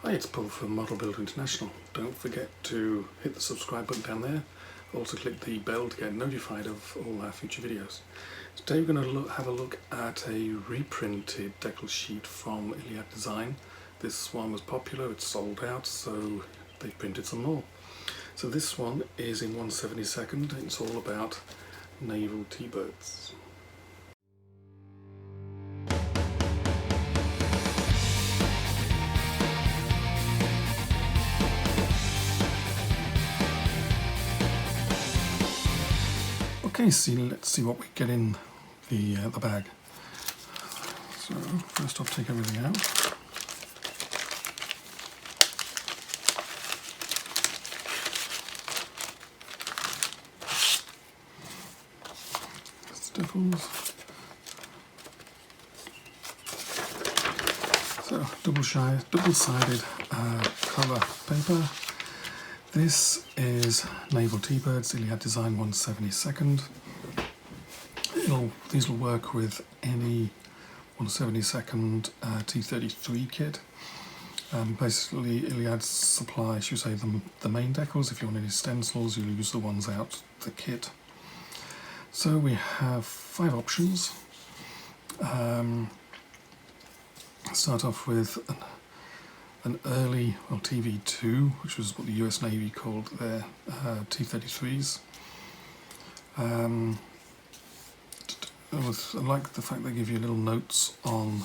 Hi, it's Paul from Model Builder International. Don't forget to hit the subscribe button down there. Also click the bell to get notified of all our future videos. Today we're going to have a look at a reprinted Decals sheet from Iliad Design. This one was popular, it's sold out, so they printed some more. So this one is in 1/72. It's all about naval T-birds. Okay, so let's see what we get in the bag. So first I'll take everything out. Decals. So double-sided cover paper. This is Naval T-birds, Iliad Design 1/72. These will work with any 1/72 T33 kit. Basically, Iliad supply, should say, the main decals. If you want any stencils, you'll use the ones out the kit. So we have 5 options. Start off with an early TV2, which was what the US Navy called their T-33s. I like the fact they give you little notes on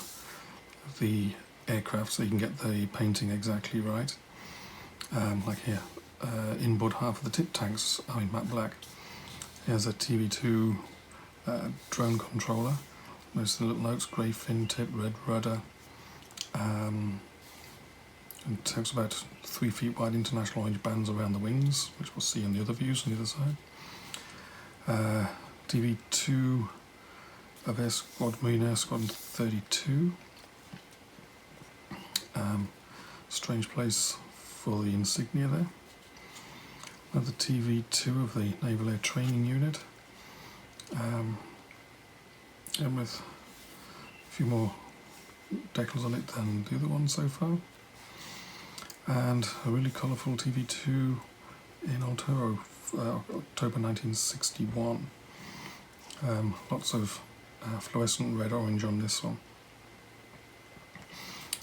the aircraft so you can get the painting exactly right. Like here, inboard half of the tip tanks are in matte black. Here's a TV2 drone controller. Most of the little notes: grey fin tip, red rudder. And talks about 3 feet wide international orange bands around the wings, which we'll see in the other views on the other side. TV2 of Marine Air Squadron 32. Strange place for the insignia there. Another TV2 of the Naval Air Training Unit. And with a few more decals on it than the other one so far. And a really colourful TV2 in October 1961. Lots of fluorescent red-orange on this one.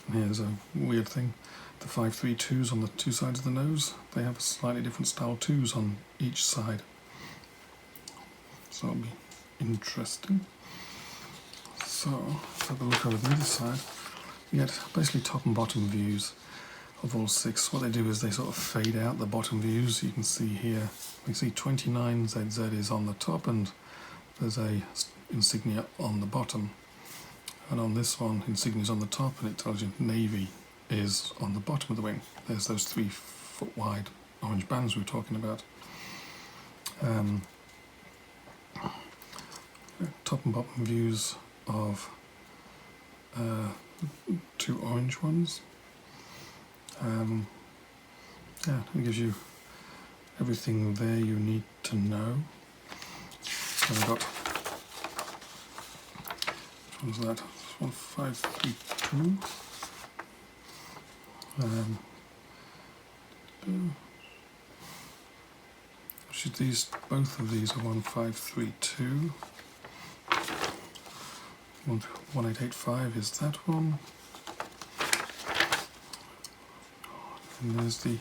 And here's a weird thing. The 532s on the 2 sides of the nose, they have slightly different style 2s on each side. So it'll be interesting. So, let's have a look over the other side. You get basically top and bottom views of all 6. What they do is they sort of fade out the bottom views. You can see here, we see 29ZZ is on the top and there's a insignia on the bottom. And on this one, insignia is on the top and it tells you Navy is on the bottom of the wing. There's those 3 foot wide orange bands we were talking about. Top and bottom views of 2 orange ones. Yeah, it gives you everything there you need to know. So we've got, which one's that? 1532. Both of these are 1532. 1885 is that one. And there's the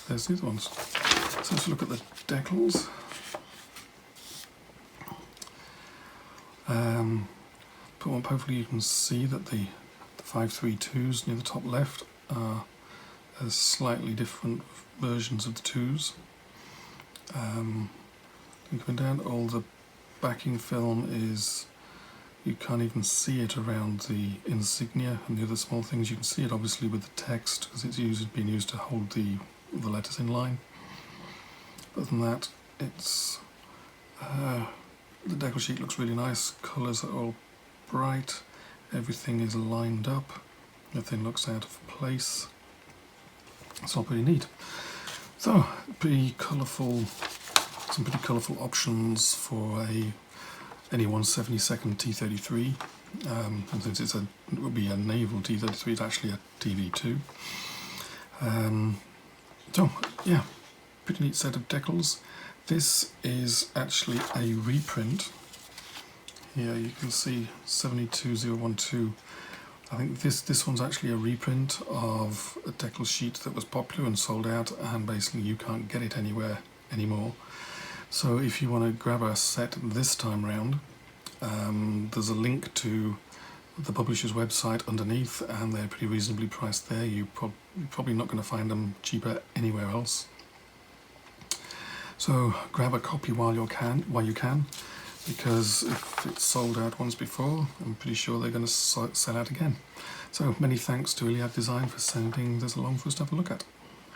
other ones. So let's look at the decals. Hopefully you can see that the 532s near the top left are slightly different versions of the 2s. Coming down, all the backing film is, you can't even see it around the insignia and the other small things. You can see it obviously with the text because it's being used to hold the letters in line. Other than that, it's the decal sheet looks really nice. Colours are all bright. Everything is lined up. Nothing looks out of place. It's all pretty neat. So, some pretty colourful options for any 1/72 T33. And since it would be a naval T33, it's actually a TV2. So yeah, pretty neat set of decals. This is actually a reprint. Here you can see 72012. I think this one's actually a reprint of a decal sheet that was popular and sold out, and basically you can't get it anywhere anymore. So if you want to grab a set this time round, there's a link to the publisher's website underneath, and they're pretty reasonably priced there. You're probably not going to find them cheaper anywhere else. So grab a copy while you can, because if it's sold out once before, I'm pretty sure they're going to sell out again. So many thanks to Iliad Design for sending this along for us to have a look at.